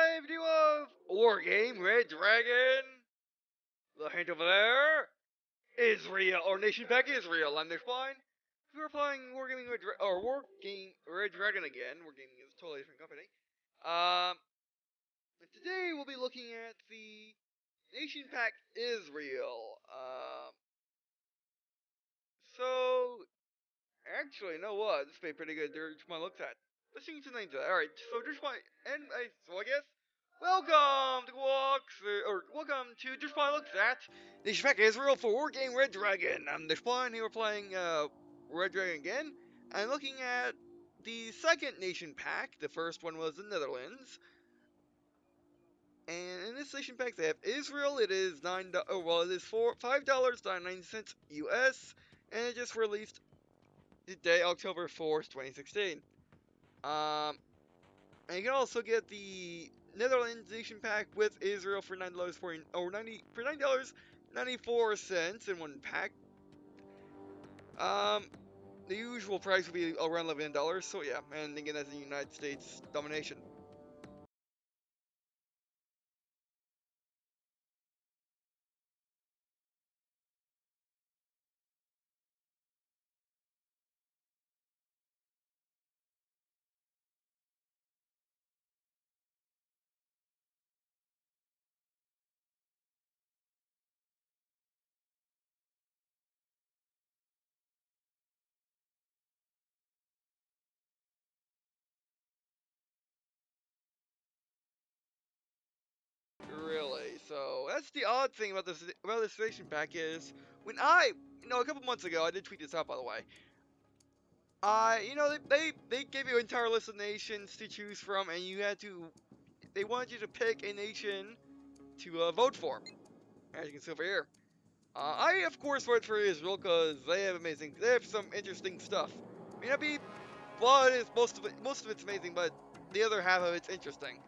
live view of Wargame Red Dragon. The hint over there. Israel, or Nation Pack Israel. I'm Fine. We are playing Wargaming Wargame Red Dragon again. Wargaming is a totally different company. And today we'll be looking at the Nation Pack Israel. So actually, you know what? This would be pretty good. There's my looks at. Let's change the name to that. Alright, so just my so I guess welcome to welcome to Just My Looks at Nation Pack Israel for Wargame Red Dragon. I'm Dishpine, here we're playing Red Dragon again. I'm looking at the second Nation Pack. The first one was the Netherlands. And in this Nation Pack they have Israel. It is it is $5.99 US, and it just released today, October 4th, 2016. And you can also get the Netherlands Nation Pack with Israel for $9.94 in one pack. The usual price would be around $11. So yeah, and again that's the United States domination. Really. So that's the odd thing about this Nation Pack is when a couple months ago I did tweet this out by the way. They gave you an entire list of nations to choose from, and they wanted you to pick a nation to vote for, as you can see over here. I of course voted for Israel because they have some interesting stuff. May not be, well, most of it's amazing, but the other half of it's interesting.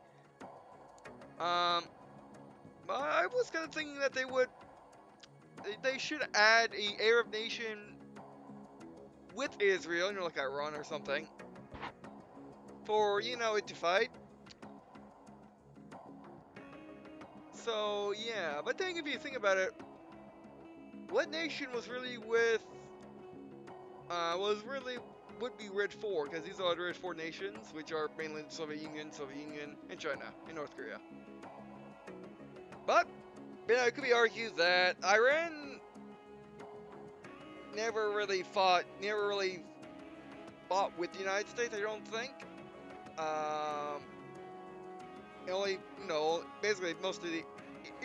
I was kind of thinking that they should add a Arab nation with Israel, like Iran or something, for it to fight. So yeah, but then if you think about it, what nation was really would be Red 4, because these are the Red 4 nations, which are mainly the Soviet Union, and China, and North Korea. But it could be argued that Iran never really fought with the United States. I don't think. Only basically most of the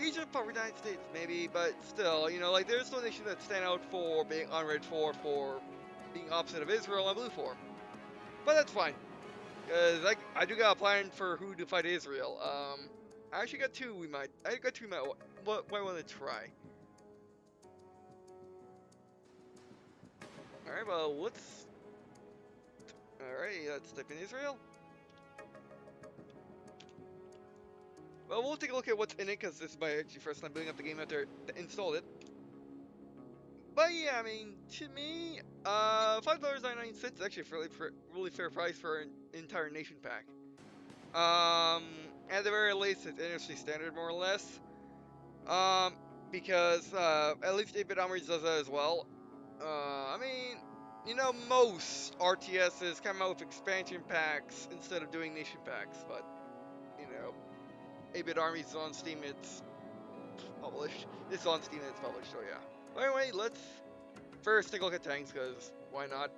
Egypt fought with the United States, maybe, but still, like there's no nation that stand out for being on Red 4 for being opposite of Israel on BLUFOR. But that's fine, because I do got a plan for who to fight Israel. I actually got two. I got two. What I want to try. All right, well let's. All right, let's type in Israel. Well, we'll take a look at what's in it, because this is my actually first time building up the game after I installed it. But yeah, I mean, to me, $5.99 is actually a really fair price for an entire nation pack. At the very least, it's industry standard, more or less. Because at least 8-bit Armories does that as well. I mean, most RTSs come out with expansion packs instead of doing nation packs, but 8-bit Armies is on Steam, it's published. It's on Steam, it's published, so yeah. But anyway, let's first take a look at tanks, because why not?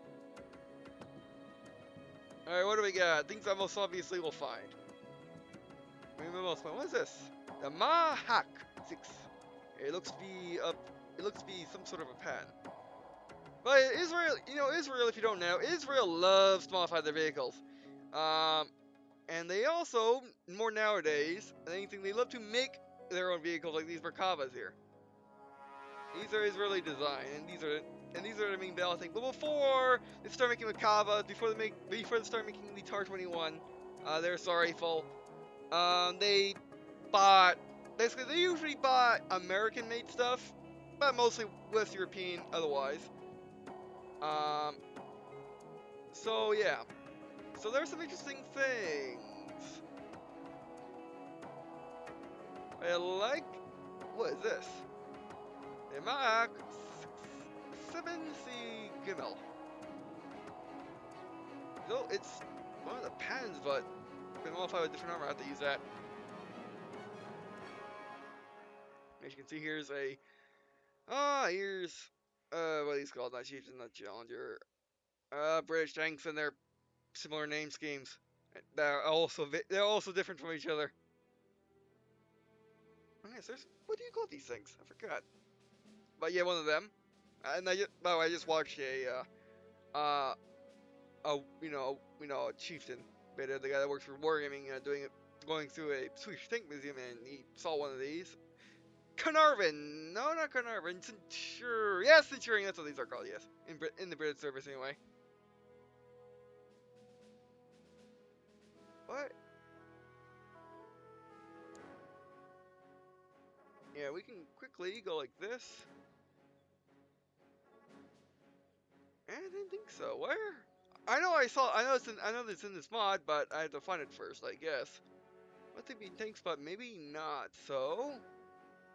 Alright, what do we got? Things I most obviously will find. What is this? The Mahak 6. It looks to be some sort of a pen. But Israel, Israel, if you don't know, Israel loves to modify their vehicles. And they also, more nowadays than anything, they love to make their own vehicles, like these Merkavas here. These are Israeli design, and these are the main battle thing. But before they start making Merkavas, before they start making the TAR-21, their Assault Rifle, they usually bought American-made stuff, but mostly West European otherwise. So yeah. So there's some interesting things. I like. What is this? A Mach 7C Gimel. No, it's one of the pens, but if I modify with a different armor, I have to use that. As you can see, here's a here's what he's called, not chieftain, not challenger. British tanks and their similar name schemes. They're also different from each other. Okay, so what do you call these things? I forgot. But yeah, one of them. And by the way, I just watched a chieftain, the guy that works for Wargaming, going through a Swedish tank museum, and he saw one of these. Carnarvon! No, not Carnarvon. Centurion. Yes, Centurion. That's what these are called. Yes, in the British service anyway. What? Yeah, we can quickly go like this. I didn't think so. Where? I know it's in this mod, but I have to find it first, I guess. What they be tanks, but maybe not. So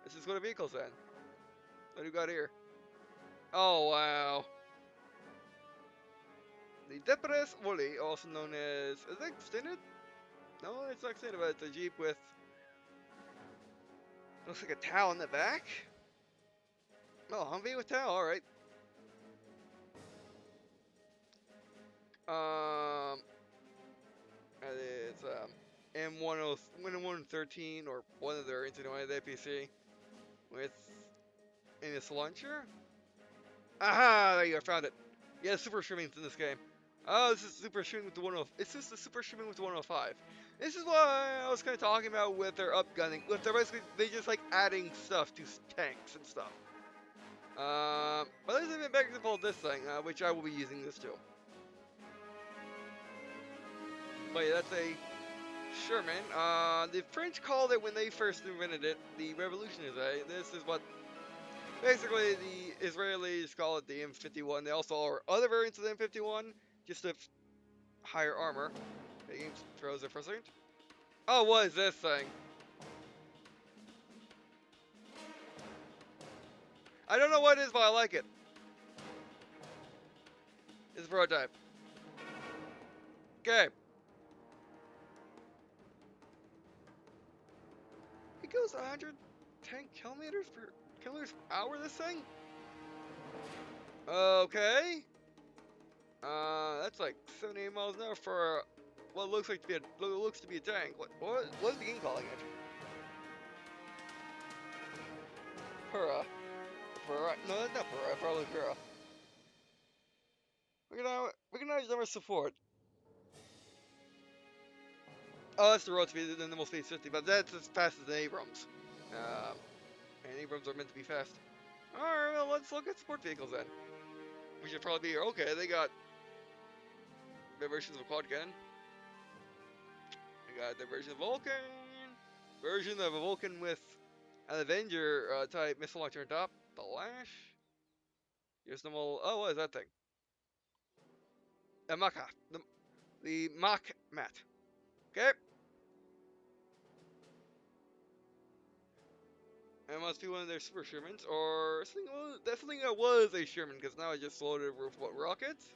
let's just go to vehicles then. What do we got here? Oh wow. The Depres Woolly, also known as is it extended? No, it's not extended, but it's a Jeep with looks like a towel in the back. Oh, Humvee with towel, alright. And it's M113 or one of their anyway, the APC with in its launcher. Aha! There you go, found it. Yeah, super streaming's in this game. Oh, this is super streaming with the 10. It's just the super streaming with the 105. This is what I was kind of talking about with their upgunning. With their basically, they just like adding stuff to tanks and stuff. But there's even a better example of this thing, which I will be using this too. But yeah, that's a Sherman. The French called it when they first invented it, the Revolutionaries. This is what basically the Israelis call it the M51. They also are other variants of the M51, just with higher armor. The game froze it for a second. Oh, what is this thing? I don't know what it is, but I like it. It's a prototype. Okay. It goes 110 kilometers per hour. This thing. Okay. That's like 78 miles an hour for what looks to be a tank. What is the game calling it? Pura. Pura. No, that's not Pura. Probably Pura. Recognize number support. Oh, that's the road speed, the normal speed 50, but that's as fast as an Abrams. And Abrams are meant to be fast. Alright, well, let's look at sport vehicles then. We should probably be here. Okay, they got their versions of quad cannon. They got their version of Vulcan. Version of a Vulcan with an Avenger type missile launcher on top. The Lash. Here's normal. Oh, what is that thing? The Mach. The Mach Mat. Okay. It must be one of their super Shermans, or something that was a Sherman, because now I just loaded it with what, rockets?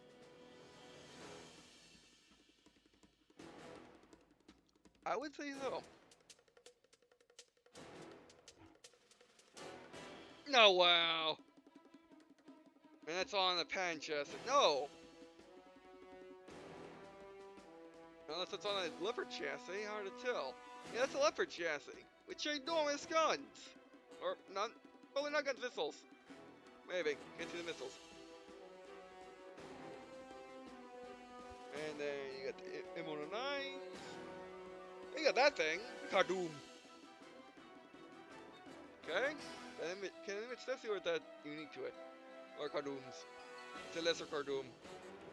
I would say so. No, wow. And that's on the pan chassis. No! Unless it's on a leopard chassis, hard to tell. Yeah, that's a leopard chassis, with ginormous guns! Or, not, probably not guns, missiles. Maybe, can't see the missiles. And then you got the M109s. You got that thing, Cardoom. Okay? Can an image Steffi or is that unique to it? Or Cardooms? It's a lesser Cardoom,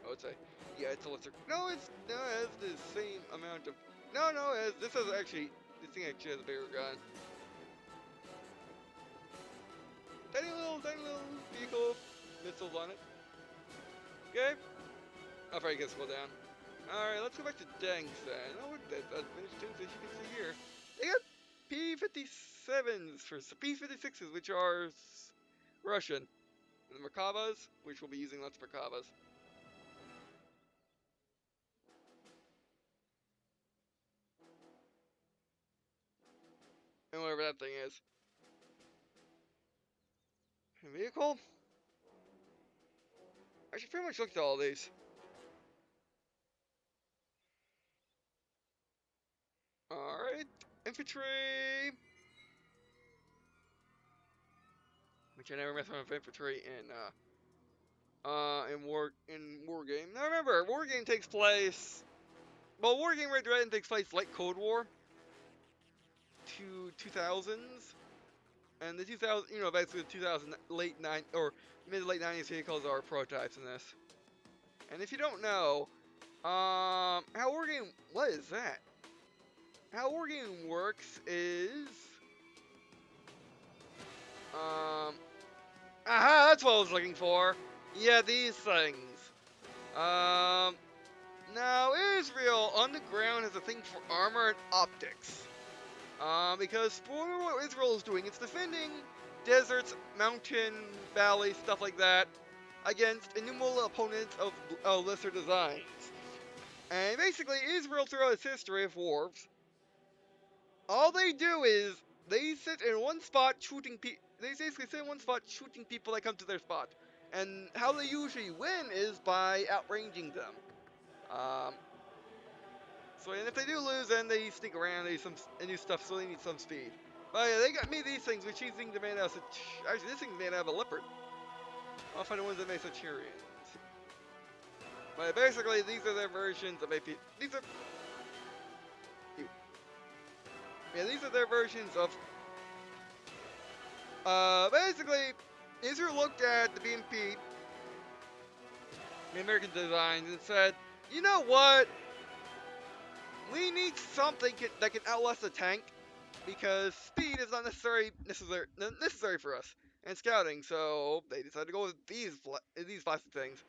I would say. Yeah, it's a lesser. No, it has the same amount of. No, this thing actually has a bigger gun. Tiny little vehicle, missiles on it. Okay. I'll probably get slow down. Alright, let's go back to tanks then. Oh, that's finished tanks, as you can see here. They got P-57 57s for P-56s, which are Russian. And the Merkavas, which we'll be using lots of Merkavas. And whatever that thing is. Vehicle? I should pretty much look at all these. Alright. Infantry! Which I never mess around with infantry in Wargame. Now remember, Wargame takes place. Well, Wargame Red Dragon takes place like Cold War to 2000s, and the 2000, basically the 2000 late nine or mid late 90s vehicles are prototypes in this. And if you don't know, how Wargame, what is that? How Wargame works is, aha, that's what I was looking for. Yeah, these things. Now Israel on the ground has a thing for armor and optics. Because for what Israel is doing, it's defending deserts, mountain, valleys, stuff like that, against innumerable opponents of lesser designs. And basically, Israel throughout its history of wars, all they do is they sit in one spot shooting They basically sit in one spot shooting people that come to their spot. And how they usually win is by outranging them. So and if they do lose, then they sneak around, they do stuff, so they need some speed. But yeah, they got me these things, which these things are made out of. Actually, this thing's made out of a leopard. I'll find the ones that make Centurions. But basically, these are their versions of AP. These are. Yeah, these are their versions of. Basically, Israel looked at the BMP, the American designs, and said, you know what? We need something that can outlast a tank, because speed is not necessary for us, and scouting. So they decided to go with these plastic things.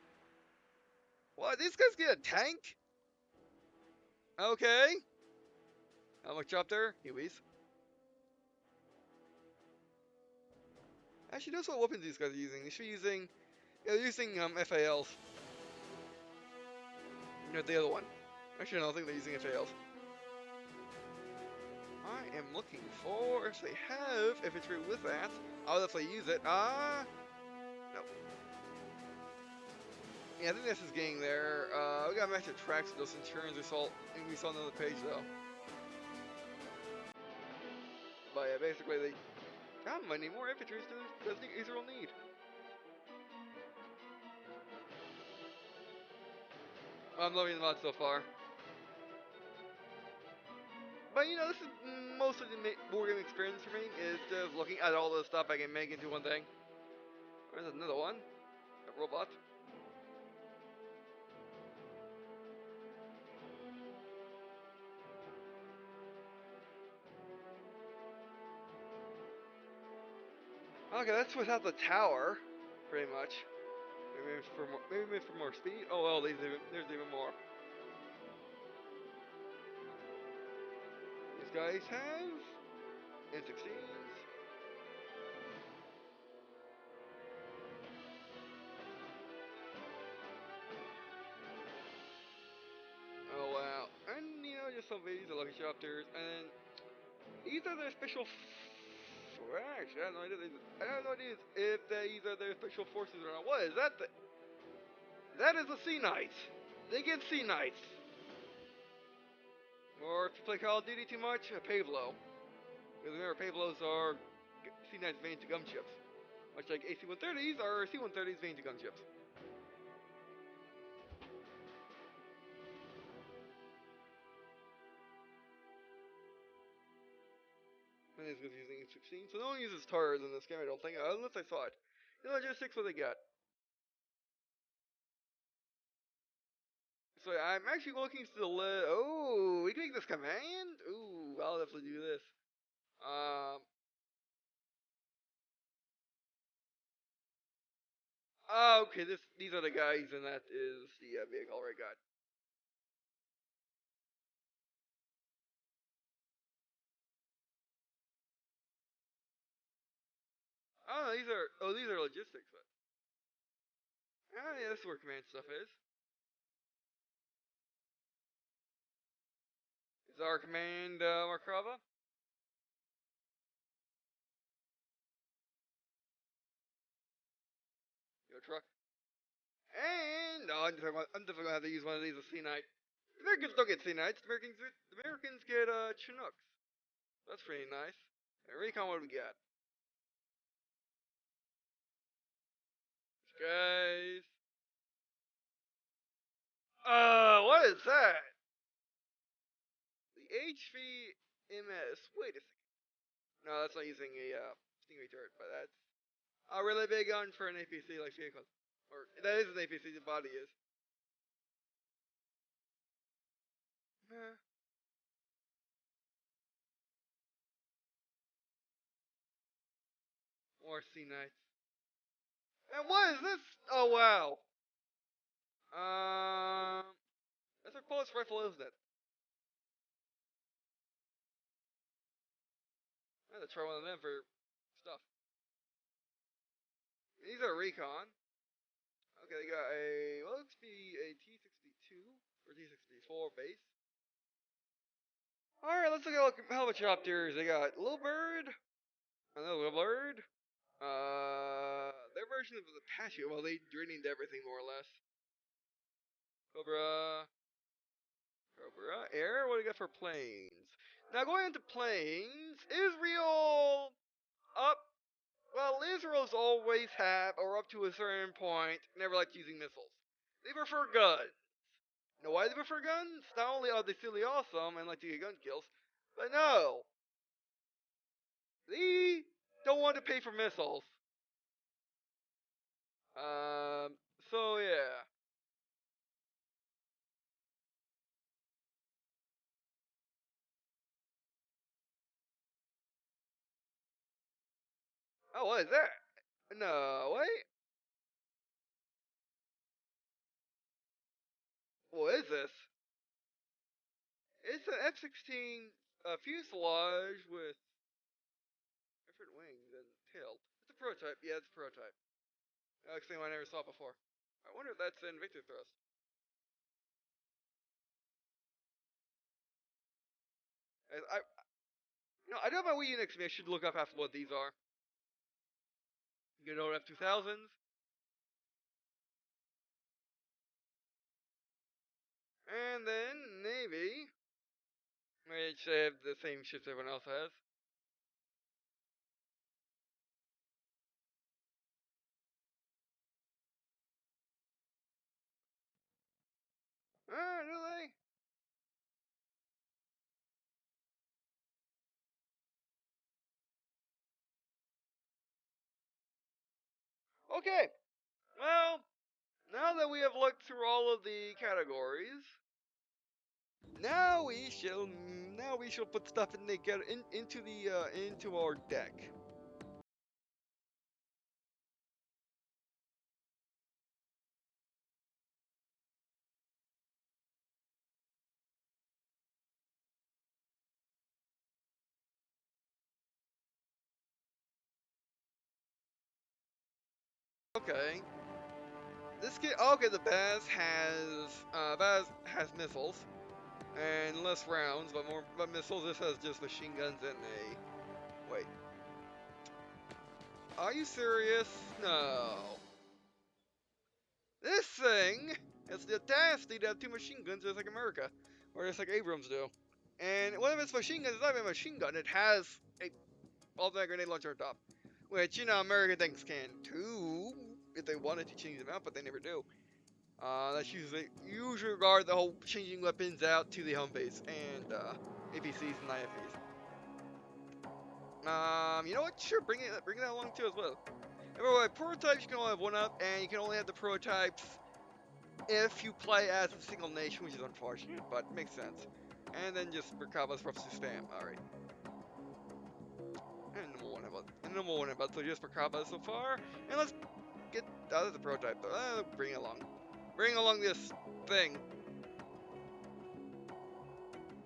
What? These guys get a tank? Okay. How much up there? Hueys. Actually, that's what weapons these guys are using. They should be using. Yeah, they're using FALs. No, the other one. Actually, no, I don't think they're using FALs. I am looking for if they have infantry with that. I'll definitely use it. No. Yeah, I think this is getting there. We got match of tracks with those Centurions we saw on another page though. But yeah, basically they. How many more infantry does Israel need? I'm loving the mod so far. But this is most of the wargame experience for me, is just looking at all the stuff I can make into one thing. There's another one. A robot. Okay, that's without the tower, pretty much. Maybe for more speed. Oh well, there's even more. These guys have N16s. Oh wow, and just some of these are lucky chapters, and these are their special. Actually, I have no idea if these are their special forces or not. What is that? That is a Sea Knight. They get Sea Knights. Or if you play Call of Duty too much, a Pavlo. Because remember, Pavlos are Sea Knights made into gunships. Much like AC-130s are C-130s made into gunships. And this guy's using 16, so no one uses TARs in this game, I don't think, unless I saw it. Just 6 what they got. So I'm actually looking to the list. Oh, we can make this command? Ooh, I'll definitely do this. Um, okay, these are the guys, and that is the vehicle I got. Oh, these are logistics, but. Oh, yeah, that's where command stuff is. Is our command, Markrava? Yo, truck. And, no, I'm definitely gonna have to use one of these with Sea Knight. Americans don't get Sea Knights. Americans get, Chinooks. That's pretty nice. And recon, what do we got? Guys. What is that? The HVMS. Wait a second. No, that's not using a, stingray turret, but that's a really big gun for an APC like vehicle. Or, that is an APC, the body is. Meh. More Sea Knights. And what is this? Oh, wow. That's our pulse rifle, isn't it? I had to try one of them for stuff. These are recon. Okay, they got a, well, looks to be a T-62 or T-64 base. Alright, let's look at helicopters. They got Little Bird, another Little Bird. Their version of the Apache, well, they renamed everything more or less. Cobra, Cobra, Air, what do you got for planes? Now, going into planes, Israel up. Well, Israel's always have, or up to a certain point, never liked using missiles. They prefer guns. You know why they prefer guns? Not only are they silly awesome and like to get gun kills, but no, they don't want to pay for missiles. Um, so yeah. Oh, what is that? No, wait. What is this? It's an F-16 fuselage with different wings and tail. It's a prototype. Yeah, it's a prototype. Actually, I never saw it before. I wonder if that's in Victor Thrust. I I do have my Wii U next to me. I should look up after what these are. You know, F2000s. And then, Navy. Which they have the same ships everyone else has. Ah, really? Okay. Well, now that we have looked through all of the categories, now we shall put stuff into our deck. Okay. This kit. Okay, the Baz has missiles and less rounds, but missiles. This has just machine guns and a. Wait. Are you serious? No. This thing has the audacity to have two machine guns just like America, or just like Abrams do. And one of its machine guns is not even a machine gun. It has a automatic grenade launcher on top, which American tanks can too if they wanted to change them out, but they never do. That's usually regard the whole changing weapons out to the home base and APCs and IFVs. You know what? Sure, bring that along too as well. Anyway, prototypes you can only have one up, and you can only have the prototypes if you play as a single nation, which is unfortunate, but makes sense. And then just Merkabah's for spam. Alright. And no more one about so just Merkabah so far. And let's get out of the prototype though. Bring it along. Bring along this thing.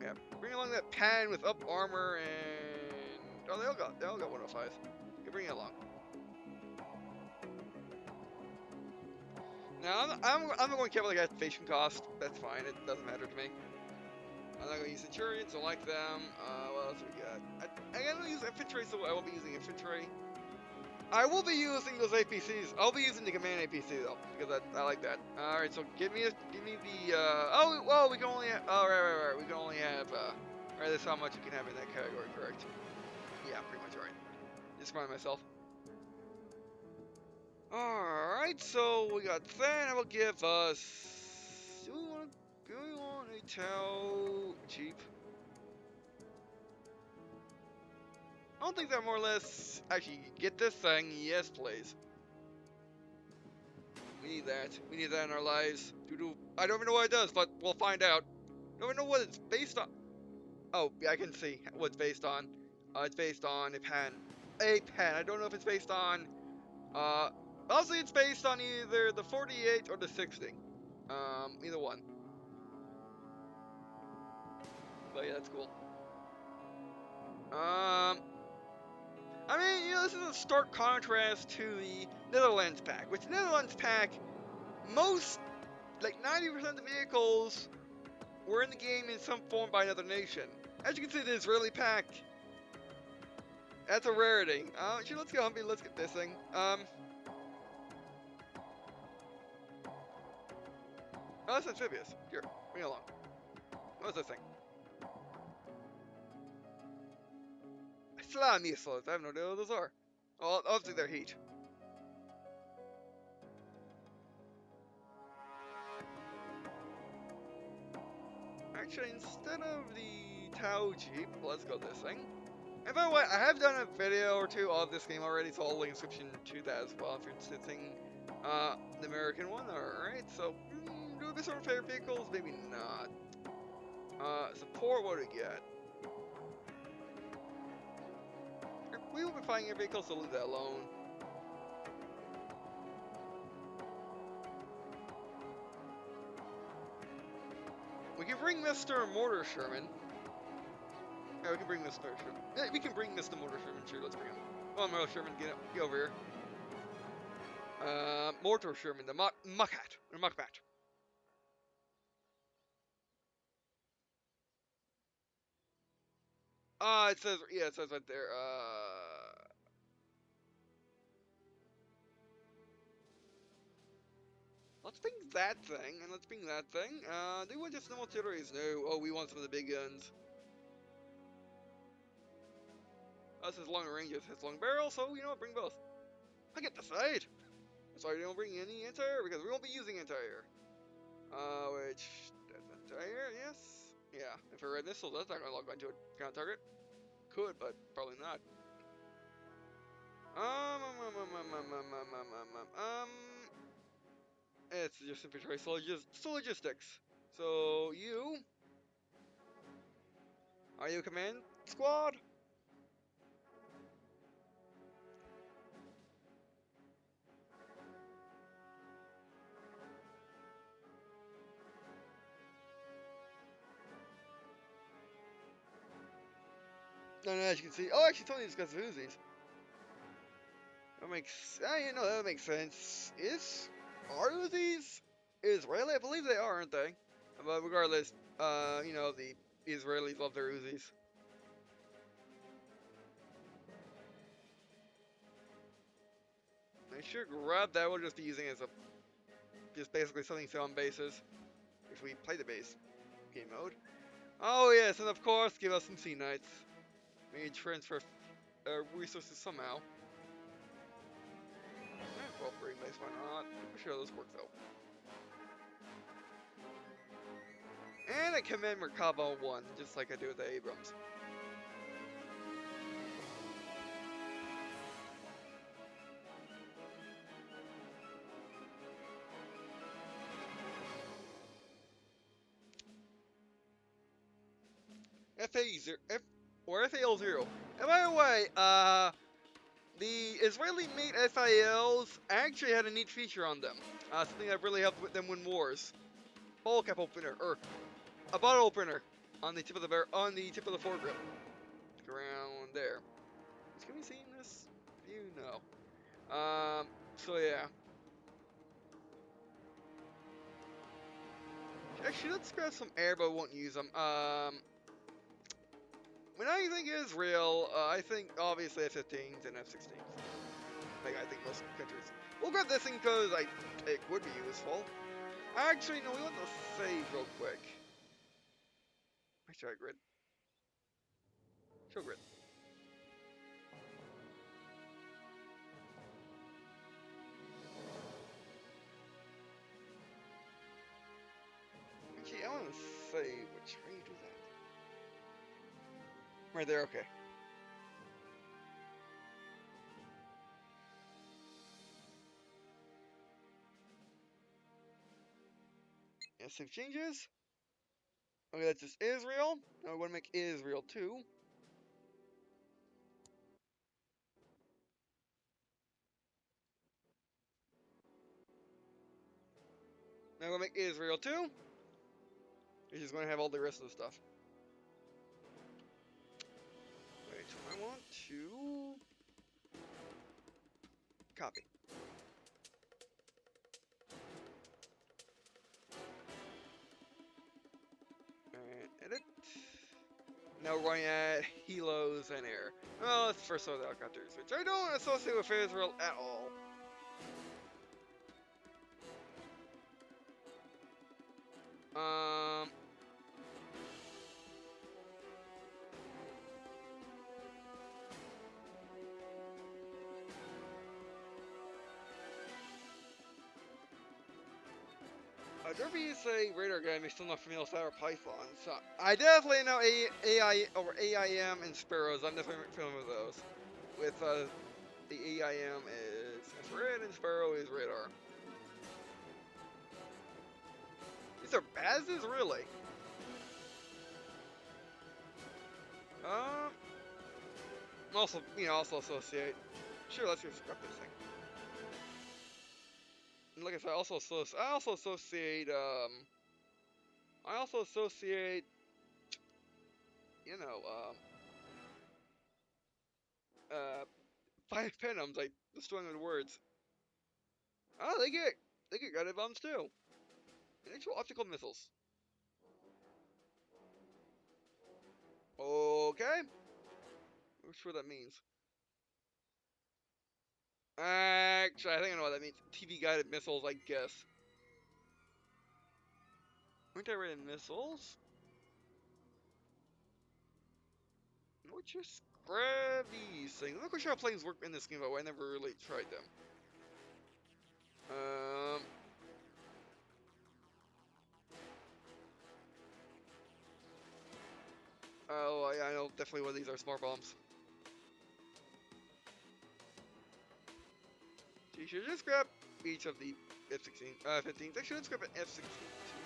Yeah, bring along that pan with up armor and oh they all got 105s. Yeah, bring it along. Now, I'm not going to care about the activation cost. That's fine. It doesn't matter to me. I'm not going to use Centurions. Don't like them. What else we got? I'm going to use Infantry, so I will be using Infantry. I will be using those APCs. I'll be using the command APC though, because I like that. All right, so give me the. Oh, well, we can only. Oh, right. We can only have. Right, that's how much you can have in that category, correct? Yeah, pretty much right. Just remind myself. All right, so we got that. I will give us. Do we want a Tau cheap? I don't think that more or less. Actually, get this thing. Yes, please. We need that. We need that in our lives. I don't even know what it does, but we'll find out. I don't even know what it's based on. Oh, yeah, I can see what it's based on. It's based on a pen. A pen. I don't know if it's based on. Obviously it's based on either the 48 or the 60. Either one. But yeah, that's cool. I mean, this is a stark contrast to the Netherlands pack. Which Netherlands pack, most, like 90% of the vehicles were in the game in some form by another nation. As you can see, the Israeli pack, that's a rarity. Actually, let's go Humvee, let's get this thing. Oh, that's amphibious. Here, bring it along. What's this thing? Slam missiles. I have no idea what those are. Well, obviously they're heat. Actually, instead of the Tau Jeep, let's go this thing. And by the way, I have done a video or two of this game already, so I'll link description to that as well if you're interested in the American one. Alright, so do we sort of favorite vehicles? Maybe not. Support, what do we get? We will be finding your vehicles, so leave that alone. We can bring Mr. Mortar Sherman. Yeah, we can bring Mr. Sherman. Yeah, we can bring Mr. Mortar Sherman. Sure, let's bring him. Come on, Mortar Sherman, get over here. Mortar Sherman, the Muckhat, or Muckbat. It says, yeah, it says right there, let's bring that thing, and let's bring that thing. Do we want just normal artilleries? No. Oh, we want some of the big guns. This is long range, it has long barrel, so you know what, bring both. I get the side. Sorry, don't bring any anti-air, because we won't be using anti-air. Which, that's anti-air, yes. Yeah, if I read missile, that's not gonna lock onto a ground target. Could, but probably not. It's just infantry, so logistics. So you are you a command squad? No, as you can see. Oh, actually, Tony discussed Uzis. That makes, you know, that makes sense. Are Uzis Israeli? I believe they are, aren't they? But regardless, you know, the Israelis love their Uzis. I should grab that. We'll just be using it as just basically something on bases if we play the base game mode. Oh yes, and of course, give us some Sea Knights. Maybe transfer resources somehow. Well, bring base, why not? I'm sure those work though. And I command Merkava 1, just like I do with the Abrams. FAL0. And by the way, the Israeli-made FALs actually had a neat feature on them. Something that really helped with them win wars. Bottle cap opener, or a bottle opener on the tip of the foregrip. Around there. Can we see this view? No. So yeah. Actually, let's grab some air, but won't use them. When I think Israel, I think obviously F-15s and F-16s. Like I think most countries. We'll grab this thing because it would be useful. Actually, no, we want to save real quick. Show grid. Show grid. Okay, I want to save. Which how do you do that? Right there. Okay. Yeah, save changes. Okay, that's just Israel. Now we want to make Israel 2. Now we'll make Israel 2. Which is going to have all the rest of the stuff. Wait, I want to copy. And edit. Now we're going at helos and air. Well, let's first throw the helicopters, which I don't associate with Israel at all. Whenever you say radar gun, you're still not familiar with our Python. So I definitely know AI or AIM and Sparrows. I'm definitely familiar with those. With the AIM is infrared and Sparrow is radar. These are bases, really. Also, also associate. Sure, let's just scrap this thing. And like I said, I also associate. You know, five penoms, like destroying the words. Oh, they get guided bombs too. And actual optical missiles. Okay. I'm not sure what that means. Actually, I think I know what that means. TV guided missiles, I guess. Aren't I rated missiles? We'll just grab these things. I'm not quite sure how planes work in this game, but I never really tried them. Oh, yeah, I know definitely one of these are smart bombs. So you should just grab each of the F-16, 15s. Actually, let's grab an F-16 too.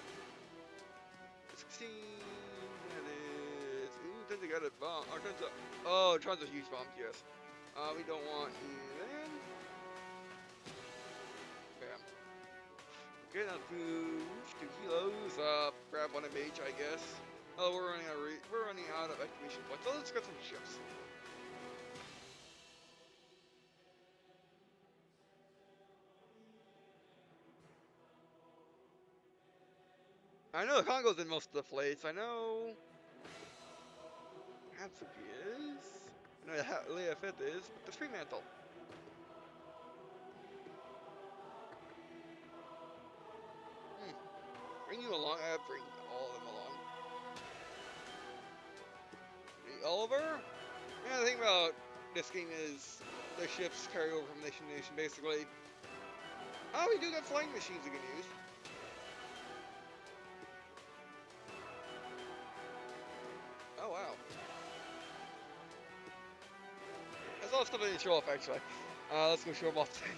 F-16, that is... Ooh, turns out got a bomb. Or turns out... Oh, tons of huge bombs, yes. We don't want you then. Bam. Okay, now 2 kilos. Grab one of each, I guess. Oh, we're running out of activation points. So let's grab some ships. I know the Congo's in most of the fleets. I know Hatsuki is. I know Leia Fifth is, but the Fremantle. Bring you along. I bring all of them along. The Oliver? Yeah, the thing about this game is the ships carry over from nation to nation, basically. Oh, we do got flying machines we can use. Oh, wow. That's all stuff I didn't show off, actually. Let's go show them off then.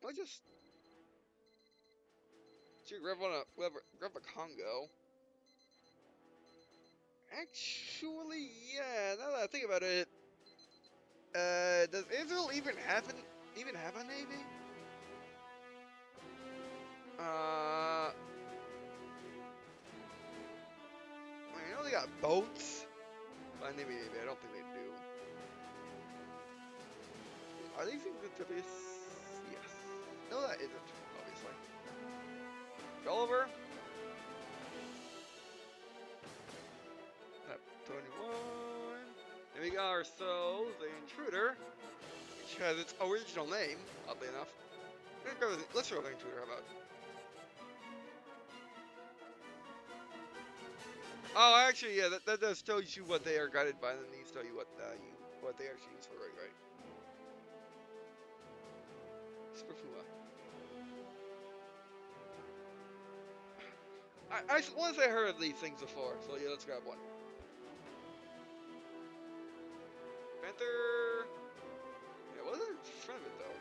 I'll just... Should grab a Congo. Actually, yeah, now that I think about it, does Israel even have a navy? I know they got boats, Maybe, I don't think they do. Are these amphibious? Yes. No, that isn't, obviously. Gulliver. That 21. And we got ourselves the Intruder, which has its original name, oddly enough. Let's go with the Intruder, how about? Oh, actually, yeah, that does tell you what they are guided by, and then these tell you what they actually use for right. Superfua. I once I heard of these things before, so yeah, let's grab one. Panther. Yeah, what is in front of it though?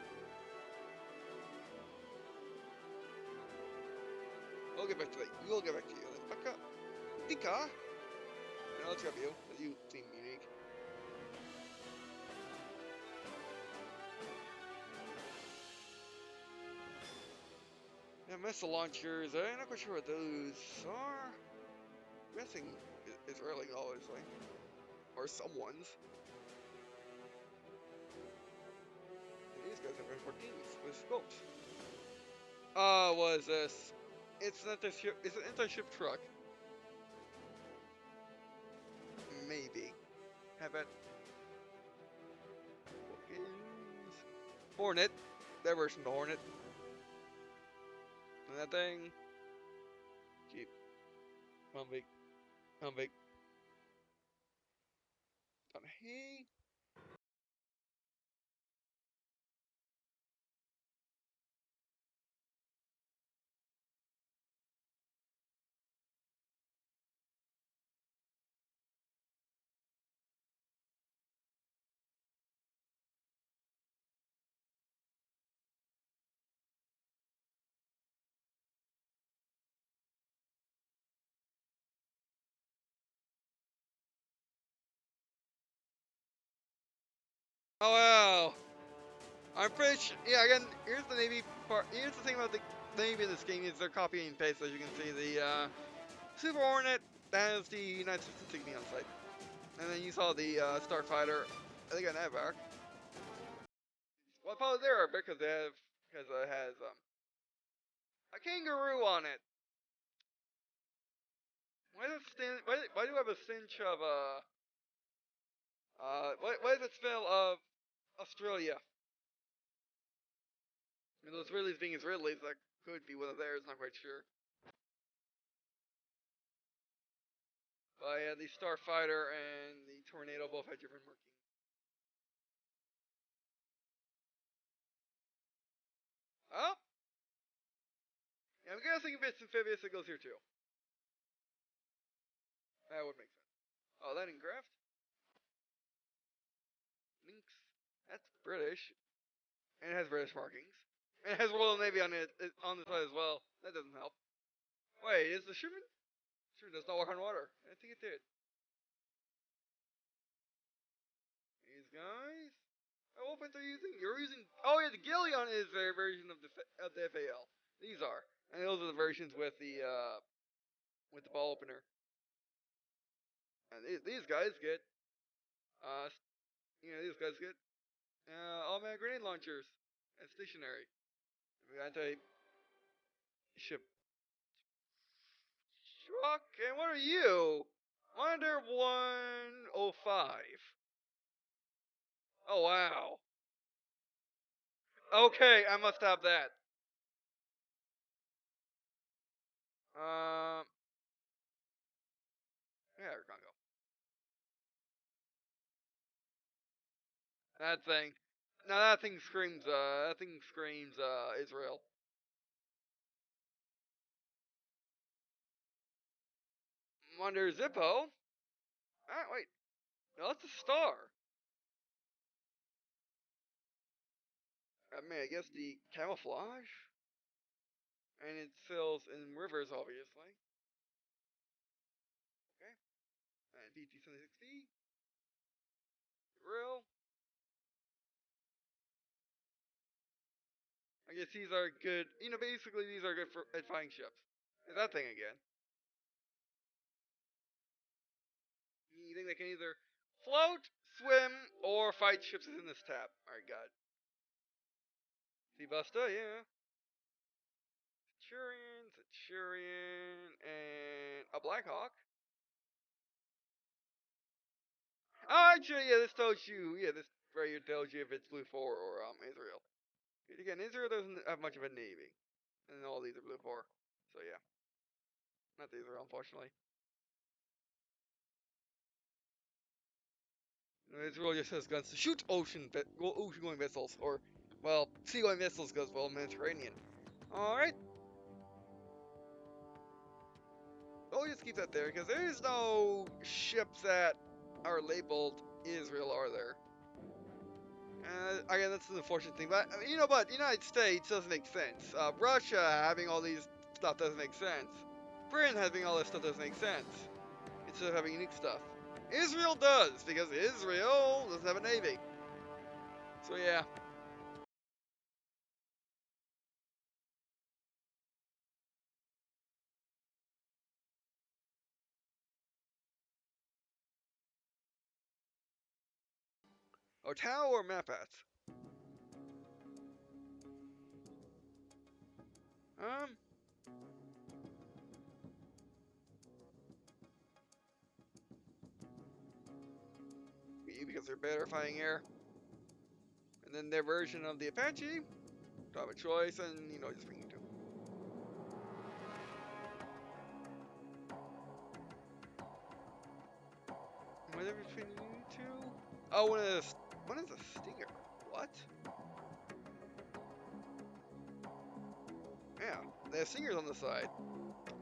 We'll get back to that. We'll get back to you. Pika. Pika. No, let's grab you. You seem unique. Yeah, missile launchers. I'm not quite sure what those are. I'm guessing Israeli, obviously, or someone's. And these guys have M14s with scopes. What is this? It's an anti-ship. It's an anti-ship truck. Maybe. Have it. Hornet. Their version of the Hornet. And that thing. Keep. Humvee. Humvee. Hey. Oh wow. I'm pretty sure. Yeah, again, here's the Navy part. Here's the thing about the Navy in this game is they're copying and paste. As you can see, the Super Hornet has the United States insignia on site, and then you saw the Starfighter. I think an Airback. Well, probably they're because it has a kangaroo on it. Why does it stand? Why do you have a cinch of why does it smell of Australia? I mean, those Israelis being Israelis, that could be one of theirs. Not quite sure. But yeah, the Starfighter and the Tornado both had different markings. Oh, yeah, I'm guessing if it's amphibious, it goes here too. That would make sense. Oh, landing craft. Lynx. That's British, and it has British markings. And it has Royal Navy on on the side as well. That doesn't help. Wait, is the shipment? Sure, does not work on water. I think it did. These guys. What weapons are you using? You're using. Oh yeah, the Gillion is their version of the FAL. These are, and those are the versions with the ball opener. And these guys get uh, these guys get automatic grenade launchers and stationary. We got anti ship truck. And what are you? Monitor 105. Oh wow. Okay, I must have that. Um, yeah, we're gonna go. That thing. No, that thing screams. That thing screams. Israel. Under Zippo. Ah, wait. No, that's a star. I mean, I guess the camouflage, and it sails in rivers, obviously. Okay. And PT-76B. Real. I guess these are good. Basically these are good for fighting ships. Is that thing again? You think they can either Float, swim, or fight ships within this tab. Alright, got it. Sea Buster, yeah. Centurion, and a Blackhawk. Oh, actually, yeah, this tells you, this right here tells you if it's BLUFOR or Israel. Again, Israel doesn't have much of a navy, and all these are BLUFOR. So yeah, not Israel, unfortunately. Israel just has guns to shoot ocean-going vessels, or well, sea-going vessels, because well, Mediterranean. All right. We'll just keep that there because there is no ships that are labeled Israel, are there? Again, that's the unfortunate thing. But but United States doesn't make sense. Russia having all these stuff doesn't make sense. Britain having all this stuff doesn't make sense. Instead of having unique stuff, Israel does because Israel doesn't have a navy. So yeah. Otago or Mapats? Um, because they're better fighting air. And then their version of the Apache, don't have a choice, and just bring you to. Whatever between you two. Oh, one is a Stinger. What? Yeah, they have Stingers on the side.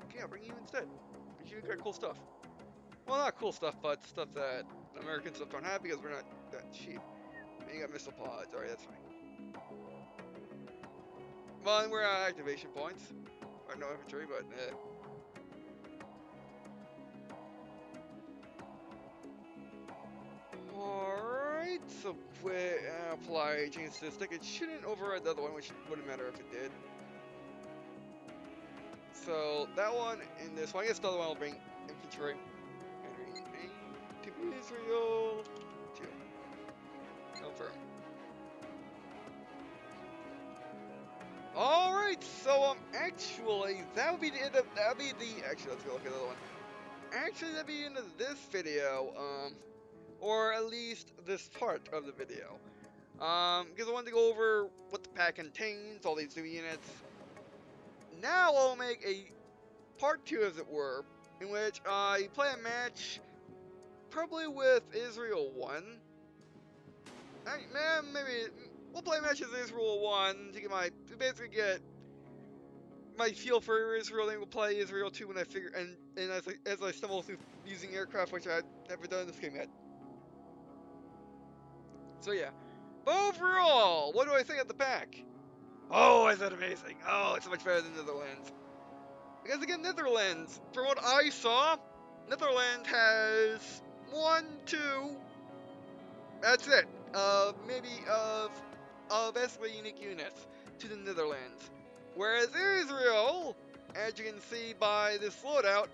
Okay, I'll bring you instead. But you got cool stuff. Well, not cool stuff, but stuff that American stuff don't have because we're not that cheap. And you got missile pods. Alright, that's fine. Well, and we're at activation points. Or no infantry, but Alright, so apply change to the stick. It shouldn't override the other one, which wouldn't matter if it did. So that one and this one, I guess the other one will bring infantry. To Israel. Two. Confirm. Alright, so actually that would be the end of actually let's go look at the other one. Actually that'd be the end of this video, or at least this part of the video. Because I wanted to go over what the pack contains, all these new units. Now I'll make a part 2, as it were, in which I play a match, probably with Israel 1. Maybe we'll play a match with Israel 1 to basically get my feel for Israel, then we'll play Israel 2 when I figure, and as I stumble through using aircraft, which I've never done in this game yet. So yeah. But overall, what do I think of the pack? Oh, is that amazing? Oh, it's so much better than Netherlands. Because again, Netherlands, from what I saw, Netherlands has 1, 2, that's it. Maybe basically unique units to the Netherlands. Whereas Israel, as you can see by this loadout,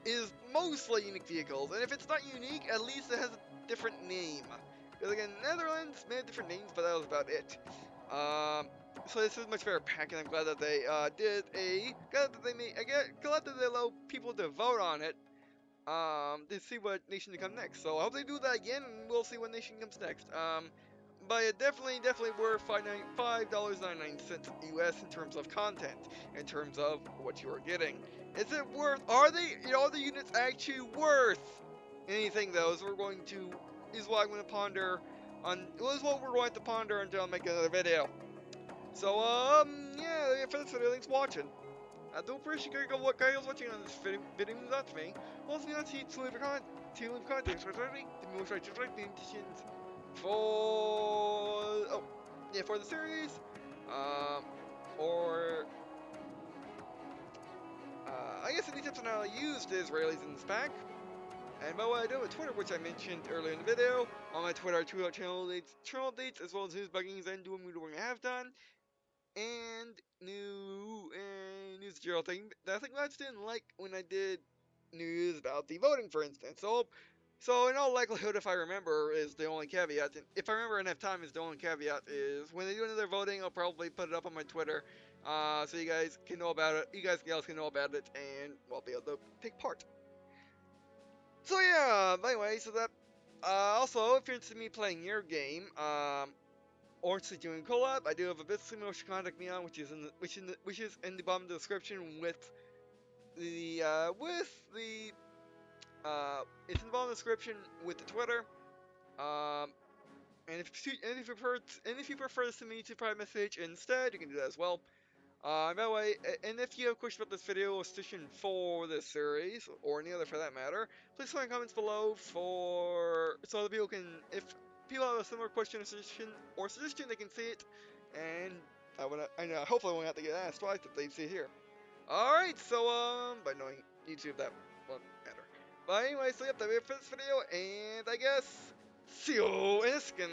is mostly unique vehicles. And if it's not unique, at least it has a different name. Because again, Netherlands may have different names, but that was about it. So this is a much better pack, and I'm glad that they glad that they allow people to vote on it. To see what nation to come next. So I hope they do that again, and we'll see what nation comes next. But it definitely worth $5.99 US in terms of content, in terms of what you are getting. Is it worth? Are the units actually worth anything? Though, is what I'm going to ponder on. Is what we're going to ponder until I make another video. So yeah, for this video, thanks for watching. I do appreciate you guys watching on this video, means that to me. Also, not to leave comments, especially the most righteous recommendations for the series, or I guess any tips on how to use the Israelis in this pack. And by what I do with Twitter, which I mentioned earlier in the video, on my Twitter I tweet out channel updates as well as news buggings and doing what I have done. And news Gerald thing. I think Lads didn't like when I did news about the voting, for instance. So So in all likelihood, if I remember, is the only caveat. And if I remember enough time, is the only caveat is when they do another voting, I'll probably put it up on my Twitter, so you guys can know about it. You guys and gals can know about it, and well, be able to take part. So yeah. But anyway, so that. Also, if you're interested in me playing your game, or interested in doing collab, I do have a bit similar to contact me on, which is in the bottom of the description it's in the bottom of the description with the Twitter. Um, and if you prefer to send me to private message instead, you can do that as well. By the way, and if you have a question about this video or suggestion for this series, or any other for that matter, please put in comments below so that people can, if people have a similar question or suggestion, they can see it, and hopefully I won't have to get asked twice if they see it here. Alright, so, by knowing YouTube, that won't matter. But anyway, so yep, that'll be it for this video, and I guess, see you in a skin.